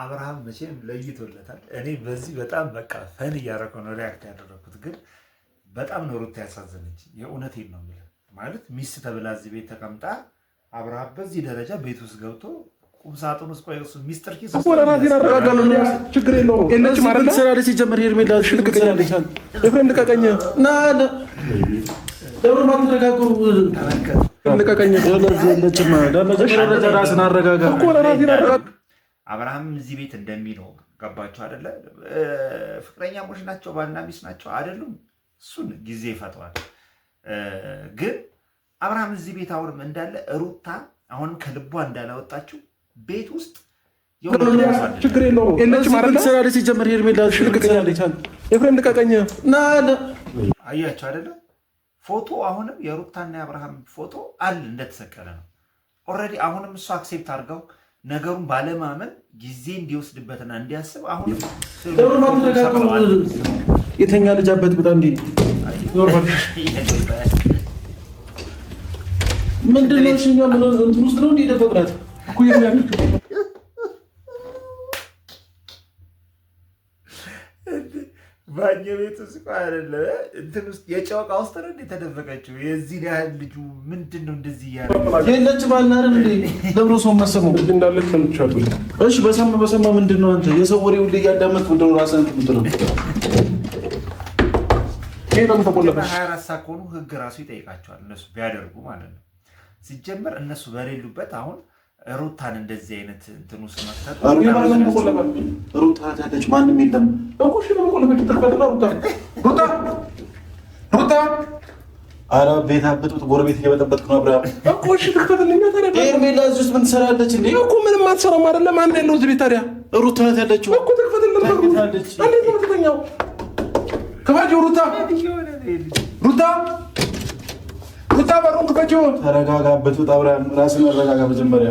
አብርሃም መቼም ለይቶለታል። እኔ በዚህ በጣም በቃ ፈን እያደረገው ነው ሪያክት ያደረኩት፣ ግን በጣም ነው ሩታ ያሳዘነች። የእውነቴን ነው የምልህ። ማለት ሚስት ተብላ እዚህ ቤት ተቀምጣ አብርሃም በዚህ ደረጃ ቤት ውስጥ ገብቶ ቁም ሳጥን ውስጥ ቆይ እሱ ሚስጥር ኪስ እኮ ለራሴን አረጋጋለሁ። ችግር የለውም። የለች ማለት ነው። ሰራለች ሲጀመር ሄርሜላ ልቀቀኝ፣ ኤፍሬም ልቀቀኝ፣ ና ደብረ ማን ተረጋጉ፣ ልቀቀኝ። የለችም ለመጀመሪያ ራስን አረጋጋ እኮ ለራሴን አረጋጋ። አብርሃም እዚህ ቤት እንደሚኖር ገባቸው አይደለ? ፍቅረኛሞች ናቸው፣ ባልና ሚስት ናቸው አይደሉም? እሱን ጊዜ ይፈተዋል። ግን አብርሃም እዚህ ቤት አሁንም እንዳለ ሩታ አሁንም ከልቧ እንዳላወጣችው ቤት ውስጥ ችግር የለውም። የለች ማለት ነው። ሰራለች ሲጀመር ሄርሜላ ኤፍሬም ልቀቀኝ፣ ና አያቸው አይደለ? ፎቶ አሁንም የሩታና የአብርሃም ፎቶ አለ እንደተሰቀለ ነው ኦልሬዲ። አሁንም እሱ አክሴፕት አድርገው ነገሩን ባለማመን ጊዜ እንዲወስድበትና እንዲያስብ አሁንም የተኛ ልጅ አበት በጣም እንዲ ምንድን ነው እኛ ምን እንትን ውስጥ ነው እንዲ ደበቅናት እኮ ባኛ ቤት ውስጥ አይደለ እንትን ውስጥ የጨዋቃ ውስጥ ነው የተደበቀችው። የዚህ ያህል ልጁ ምንድን ነው እንደዚህ እያለ የለች ባልናረን እንዴ ደብሮ ሰው ማሰሙ እንዳለች ሰምቻለሁ። እሺ በሰማ ምንድን ነው አንተ የሰው ወሬ ሁሉ እያዳመጥክ ምንድን ነው ራስህን ትምጥረው? ይሄ ነው ተቆለፈ 24 ሰዓት ከሆኑ ህግ ራሱ ይጠይቃቸዋል እነሱ ቢያደርጉ ማለት ነው። ሲጀመር እነሱ በሌሉበት አሁን ሩታን እንደዚህ አይነት እንትን ውስጥ መክተት ሩታ ታለች ማንም የለም እኮ እሺ ነው ቆለፈች ተፈጠራ ሩታ አረ ቤት አብጡት ጎረቤት እየበጠበጥክ ነው አብርሃም እኮ እሺ ተከታተልኛ ታዲያ ሄርሜላ እዚህ ውስጥ ምን ትሰራለች እንዴ እኮ ምንም አትሰራም አይደለም ማን ያለው እዚህ ቤት ታዲያ ሩታ ታለችው እኮ ተከታተልኛ አንዴ ነው ተተኛው ከማጂ ሩታ በሩን ክፈችው ተረጋጋበት አብርሃም ራስን አረጋጋ መጀመሪያ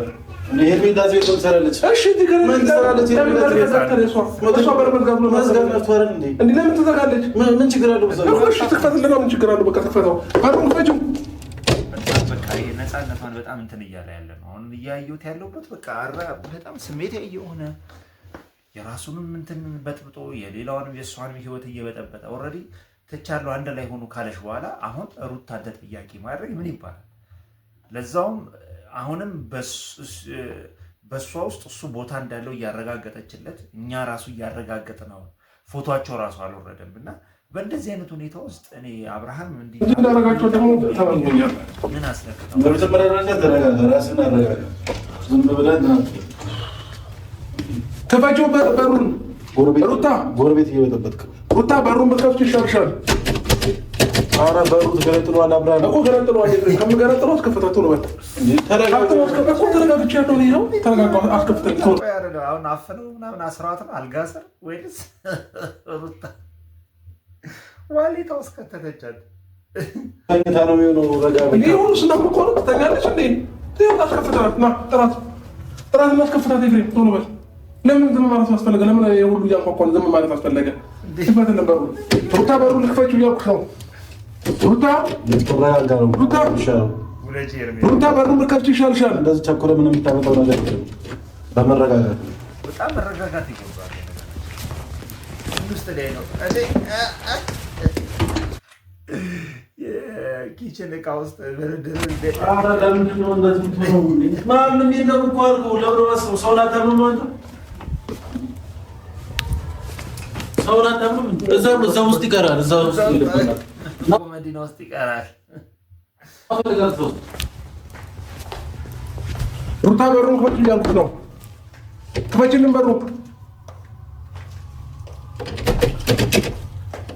ሄርሜላ እዚህ ቤት ትሰራለች እሺ ትከረኝ ምን ትሰራለች ለምን ትዘጋለች ምን ችግር አለው እሺ ትከታተልኛ ምን ችግር አለው በቃ ተከፈተው በሩን ክፈችው በቃ ነፃነቷን በጣም እንትን እያለ ያለ ነው አሁን እያየሁት ያለሁበት በቃ በጣም ስሜታዊ የሆነ የራሱንም እንትን በጥብጦ የሌላውንም የእሷንም ህይወት እየበጠበጠ ኦልሬዲ ትቻለሁ አንድ ላይ ሆኑ ካለሽ በኋላ አሁን ሩታ ጥያቄ ማድረግ ምን ይባላል? ለዛውም አሁንም በእሷ ውስጥ እሱ ቦታ እንዳለው እያረጋገጠችለት እኛ ራሱ እያረጋገጥ ነው። ፎቶቸው ራሱ አልወረደም እና በእንደዚህ አይነት ሁኔታ ውስጥ እኔ አብርሃም እንዲያረጋቸው ደግሞ ተመልኛል። ምን አስነክተው በመጀመሪያ ደረጃ ተረጋጋ፣ ራስን አረጋጋ። ዝም ብለን ከፋቸው በሩን ጎረቤት እየበጠበጥክ ሩታ በሩን ብትከፍቺ ይሻልሻል። ኧረ በሩ ተገለጥሏል አብርሃም እኮ ገለጥሏል። ከምገለጥለው አስከፍታችሁ ነው በቃ ተረጋግቼ ያለው ነው ተረጋጋ አስከፍተኝ አሁን አፈነው ምናምን አስራት ነው አልጋ ስር ወይስ ሩታ ዋሊታ ውስጥ ከተተቻት ተኝታ ነው የሚሆነው። ረጋ እንዴ ሁሉ ስለምቆር ተኛለች እንዴ ተያታ አስከፍታት ና ጥራት ማስከፍታት ኤፍሬም ቶሎ በል። ለምን ዝም ማለት አስፈለገ? ለምን የሁሉ እያንኳኳን ዝም ማለት አስፈለገ? ክፈት ነበሩ ሩታ በሩ ልክፈችው እያልኩሽ ነው። ተረጋጋ ነው ሩታ በሩን ብትከፍቺ ይሻልሻል። እንደዚህ ቸኩለ ምንም የምታመጣው ነገር በመረጋጋት በጣም መረጋጋት ይገባል። ውስጥ ላይ ነው የኪችን እቃ ውስጥ ለምንድን ነው እንደዚህ የምትሆነው? ማንም የለም እኮ አልኩህ። ለብረስ ሰው ላታምኑ ነው አንተ ሰው ላታምኑ እዛ ውስጥ ይቀራል። እዛ ውስጥ ይልበናል መዲና ውስጥ ይቀራል። ሩታ በሩን ክፈች እያልኩት ነው። ክፈችልን በሩ።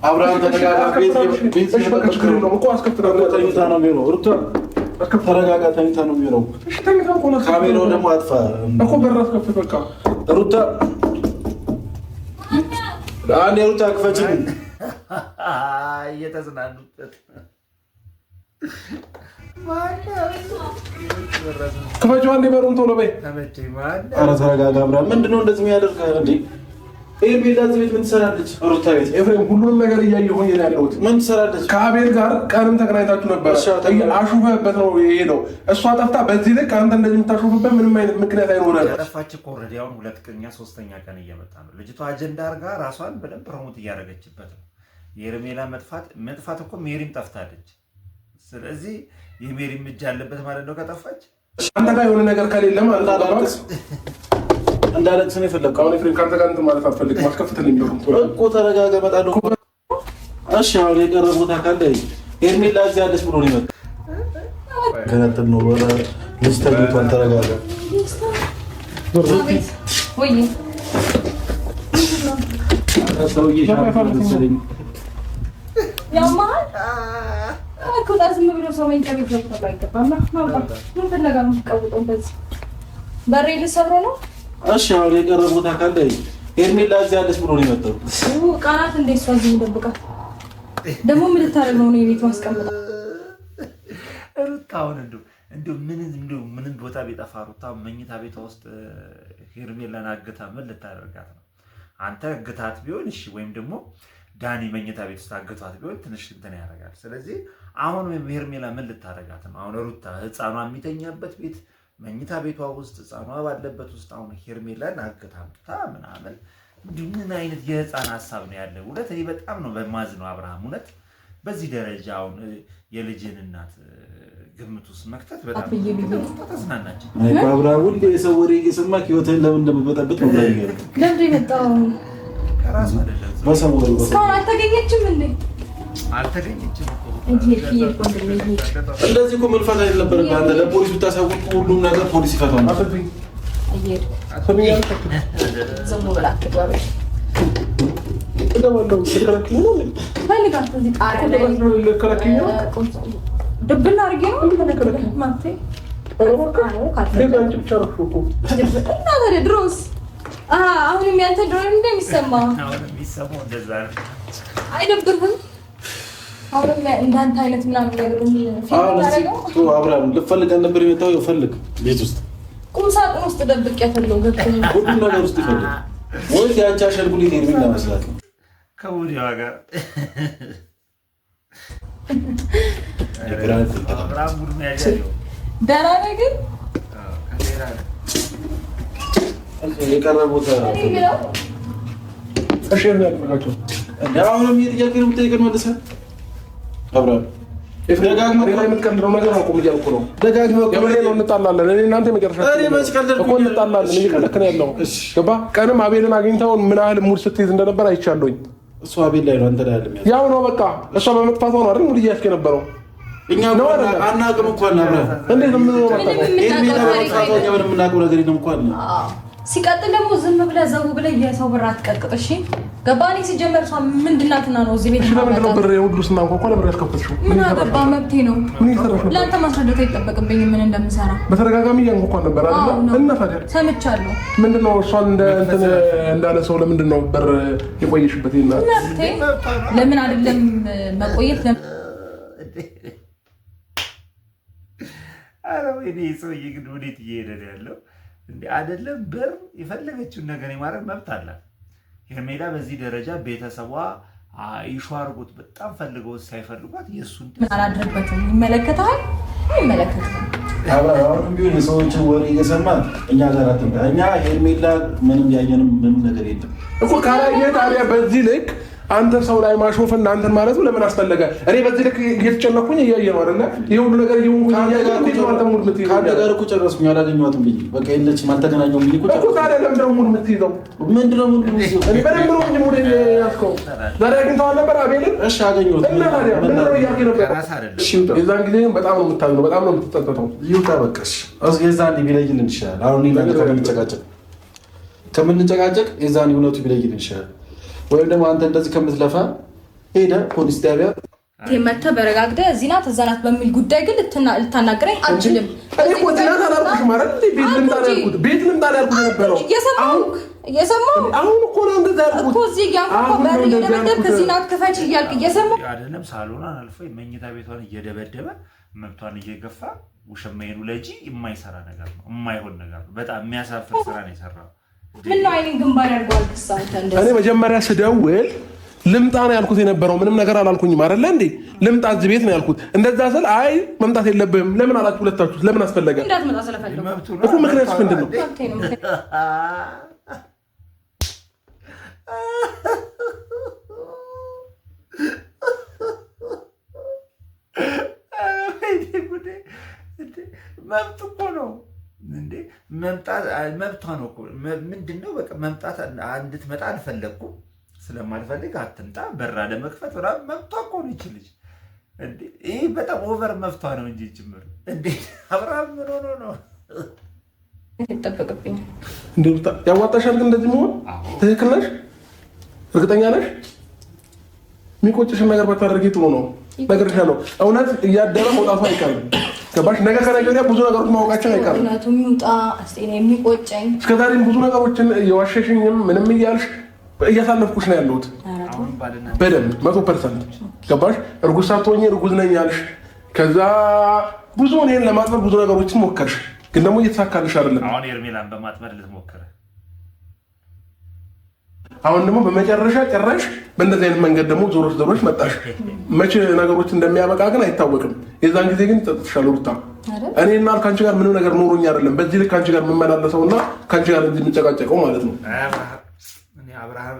አብርሃም ተረጋጋ። ተኝታ ነው የሚሆነው። ሩታ ተረጋጋ። ተኝታ ነው የሚሆነው። ካሜራው ደግሞ አጥፋ እኮ በር አስከፍት በቃ ሩታ አንዴ ሩታ ክፈችልን። እየተዝናኑበት ክፈችው አንዴ በሩን ቶሎ በይ። ተመቸኝ። ማን ኧረ ተረጋጋ አብርሃም። ምንድን ነው እንደዚህ የሚያደርግህ እንዴ? ሄርሜላ እዚህ ቤት ምን ትሰራለች? ሩታ ቤት ኤፍሬም ሁሉንም ነገር እያየሁኝ ነው ያለሁት። ምን ትሰራለች? ከአቤል ጋር ቀንም ተገናኝታችሁ ነበር። አሹፈበት ነው የሄደው። እሷ ጠፍታ በዚህ ልክ አንተ እንደዚህ የምታሾፍበት ምንም አይነት ምክንያት አይኖረም። ያጠፋች እኮ ኦልሬዲ አሁን 2ኛ 3ኛ ቀን እየመጣ ነው። ልጅቷ አጀንዳ አድርጋ ራሷን በደንብ ፕሮሞት እያደረገችበት ነው። የሄርሜላ መጥፋት እኮ ሜሪም ጠፍታለች። ስለዚህ የሜሪም እጅ አለበት ማለት ነው ከጠፋች። አንተ ጋር የሆነ ነገር ከሌለ ማለት እንዳለቅስ ነው የፈለግከው። አሁን ኤፍሬም ካንተ ጋር እንትን ማለት አልፈልግም። ማስከፍተልኝ እኮ ተረጋጋ። እመጣለሁ። እሺ አሁን የቀረ ቦታ ካለ ሄርሜላ እዚህ አለች ብሎ ነው የመጣው። ከነጥብ ነው ወራ ልጅ ተኝቷል። ተረጋጋ። ወይ ሰውዬ ያማል እኮ ዝም ብሎ ሰው መኝታ ቤት ገብቶ አይገባም። ምን ፈለጋ ነው የምትቀውጠው? በዚህ በሬ ልሰብሮ ነው። እሺ አሁን የቀረ ቦታ ካለ ሄርሜላ እዚህ አለች ብሎ ነው የመጣው። ቃናት እንደ እሷ እዚህ ይደብቃል። ደግሞ ምን ልታደርግ ነው? የቤት ማስቀመጥ ሩታ አሁን እንደው ምን ቦታ ቢጠፋ ሩታ መኝታ ቤቷ ውስጥ ሄርሜላን አግታ ምን ልታደርጋት ነው? አንተ ግታት ቢሆን እሺ፣ ወይም ደግሞ ዳኒ መኝታ ቤት ውስጥ አግቷት ቢሆን ትንሽ እንትን ያደርጋል። ስለዚህ አሁን ሄርሜላ ምን ልታደርጋት ነው? አሁን ሩታ ህፃኗ የሚተኛበት ቤት መኝታ ቤቷ ውስጥ ህፃኗ ባለበት ውስጥ አሁን ሄርሜላን አግታ አምጥታ ምናምን ምን አይነት የህፃን ሀሳብ ነው ያለው? እውነት እኔ በጣም ነው በማዝነው አብርሃም። እውነት በዚህ ደረጃ አሁን የልጅን እናት ግምት ውስጥ መክተት በጣም ተዝናናች። አብርሃም ሁሌ የሰው ወሬ እየሰማህ ህይወትህን ለምን እንደምትበጠብጥ ነው ላይ ይገርም። ለምን የመጣው ከራሱ አይደለም። በሰው ወሬ እስካሁን አልተገኘችም እንዴ? አልተገኘችም እኮ እንደዚህ እኮ መልፋት አይነበረም። አንተ ለፖሊስ ብታሳውቅ ሁሉም ነገር ፖሊስ ይፈታው ነው። ድብና አድርጌ ነው ድሮስ አሁንም ያንተ ድሮ እንደሚሰማ አይደብርህም? አሁንም እንዳንተ አይነት ምናምን ነገር አብርሃም ልፈልገን ነበር የመጣው። ይፈልግ ቤት ውስጥ ቁም ሳጥን ውስጥ ደብቅ ያፈለው ገብተህ ሁሉም ነገር ውስጥ ይፈልግ ወይስ ያንቺ አሸንጉሊት ሄርሜላ መስላት ነው? ከወዲያው ጋር አብርሃም ቡድን ያያለው ደህና ነህ ግን የቀረ ቦታ እሺ ያልመላችሁ አሁንም የጥያቄ ነው የምጠይቀን መልሰህ አብርሃም ደጋግመህ የምትቀልደው ነገር አቁም እያልኩ ነው። ደጋግመህ ነው እንጣላለን። እኔ እናንተ መጨረሻ እኮ እንጣላለን። እየቀለድክ ነው ያለው። ገባህ? ቀንም አቤልን አግኝተው ምን ያህል ሙድ ስትይዝ እንደነበር አይቻለሁኝ። እሱ አቤል ላይ ነው አንተ ላይ አይደለም ያው ነው በቃ። እሷ በመጥፋቷ ነው አይደል ሙድ እያስከ ነበረው። እኛ ነው አናውቅም እንኳን አብርሃም እንዴት ነው ምን ነው ሄርሜላ በመጥፋቷ እኛ ምንም የምናውቀው ነገር የለም እንኳን ሲቀጥል ደግሞ ዝም ብለህ ዘው ብለህ የሰው ብር አትቀጥቅጥ። እሺ ገባኝ። ሲጀመር እሷ ምንድናትና ነው እዚህ ቤት ለምን ነው ብር የሁሉ ስናንኳ እኮ ለምን ያስከፍልሽው? ምን አገባ? መብቴ ነው። ምን ይሰራሽ? ለአንተ ማስረዳት አይጠበቅብኝም ምን እንደምሰራ። በተደጋጋሚ እያንኳኳ ነበር አይደል? እና ታዲያ ሰምቻለሁ። ምንድነው እሷን እንደ እንትን እንዳለ ሰው ለምንድን ነው በር የቆየሽበት? ይና መብቴ ለምን አይደለም መቆየት አረ ወይኔ ሰውዬ ግን ወዴት እየሄደ ነው ያለው? እንዴ አይደለም በር የፈለገችውን ነገር የማድረግ መብት አላት ሄርሜላ። በዚህ ደረጃ ቤተሰቧ ይሹ አድርጎት በጣም ፈልገው ሳይፈልጓት የእሱን አላደረበትም። ይመለከታል አይመለከትም። አሁንም ቢሆን የሰዎችን ወሬ እየሰማን እኛ ጋር አትምጣ። እኛ ሄርሜላ ምንም ያየንም ምንም ነገር የለም እኮ ካላየ ታዲያ በዚህ ልክ አንተ ሰው ላይ ማሾፍና አንተን ማለቱ ለምን አስፈለገ? እኔ በዚህ ልክ እየተጨነኩኝ እያየ ነው አይደለ? ይሄ ሁሉ ነገር ይሁን ከአንተ ጋር እኮ ጨረስኩኝ። አላገኘኋትም ብዬ በቃ የለችም አልተገናኘሁም ብዬ እኮ ጨረስኩኝ። ታዲያ ለምንድን ነው ሙድ የምትይዘው? ምንድን ነው ሙድ የምትይዘው? እኔ በደንብ ነው እንጂ ሙድ ያዝከው። ዛሬ አግኝተኸዋል ነበር አቤልን? እሺ አገኘሁት። እና ታዲያ ምንድን ነው እያልክ ነበር? የዛን ጊዜ በጣም ነው የምታዝነው፣ በጣም ነው የምትጸጸተው። ይውጣ በቃ እሺ። የዛኔ ቢለይልን ይሻላል። አሁን ከምንጨቃጨቅ የዛኔ እውነቱ ቢለይልን ይሻላል። ወይም ደግሞ አንተ እንደዚህ ከምትለፋ ሄደህ ፖሊስ ጣቢያ መተህ በረጋግደህ እዚህ ናት እዛ ናት በሚል ጉዳይ ግን ልታናግረኝ አልችልም። እኔ እኮ እዚህ ናት አላልኩሽም አይደል? ቤት ልምጣ ነው ያልኩት የነበረው። እየሰማሁ አሁን እኮ ነው እንደዛ ያልኩት እኮ እዚህ እያልኩ በር እየደበደብክ እዚህ ናት ክፈች እያልክ እየሰማሁ አይደለም። ሳሎኗን አልፎ መኝታ ቤቷን እየደበደበ መብቷን እየገፋ ውሸማዬን ለጂ የማይሰራ ነገር ነው፣ የማይሆን ነገር ነው። በጣም የሚያሳፍር ስራ ነው የሰራው። ምን ነው አይኔን ግንባር ያርጓል ክሳንተ እንደዚህ እኔ መጀመሪያ ስደውል ልምጣ ነው ያልኩት የነበረው ምንም ነገር አላልኩኝም አይደለ እንዴ ልምጣ እዚህ ቤት ነው ያልኩት እንደዛ ስል አይ መምጣት የለብህም ለምን አላችሁ ሁለታችሁ ለምን አስፈለገ እንዳትመጣ ስለፈለኩ እኮ ምክንያቱስ ምንድን ነው መብት እኮ ነው እንዴ መምጣት መብቷ ነው እኮ ምንድነው በቃ መምጣት እንድትመጣ አልፈለኩም ስለማልፈልግ አትምጣ በራ ለመክፈት ወራ መብቷ እኮ ነው ይችላል እንዴ ይሄ በጣም ኦቨር መብቷ ነው እንጂ ጭምር እንዴ አብርሃም ምን ሆኖ ነው ተጠብቅብኝ እንዴ ያዋጣሻል ግን እንደዚህ መሆን ትክክል ነሽ እርግጠኛ ነሽ የሚቆጭሽን ነገር ባታደርጊ ጥሩ ነው ነገር ነው እውነት እያደረ መውጣቱ አይቀርም ገባሽ ነገ ከነገ ወዲያ ብዙ ነገሮች ማወቃችን አይቀርም እውነቱ የሚውጣ አስቴን የሚቆጨኝ እስከዛሬም ብዙ ነገሮችን የዋሸሽኝም ምንም እያልሽ እያሳለፍኩሽ ነው ያለሁት በደንብ 100% ገባሽ እርጉዝ ሳትሆኚ እርጉዝ ነኝ ያልሽ ከዛ ብዙ እኔን ለማጥመር ብዙ ነገሮችን ሞከርሽ ግን ደግሞ እየተሳካልሽ አይደለም አሁን ኤርሜላን በማጥመር ልትሞክር አሁን ደግሞ በመጨረሻ ጭራሽ በእንደዚህ አይነት መንገድ ደግሞ ዞሮች መጣሽ መቼ ነገሮች እንደሚያበቃ ግን አይታወቅም የዛን ጊዜ ግን ተጥተሻል ሩታ እኔና ካንቺ ጋር ምንም ነገር ኖሮኝ አይደለም በዚህ ልክ ካንቺ ጋር የምመላለሰውና ካንቺ ጋር እንዲህ የምጨቃጨቀው ማለት ነው አብርሃም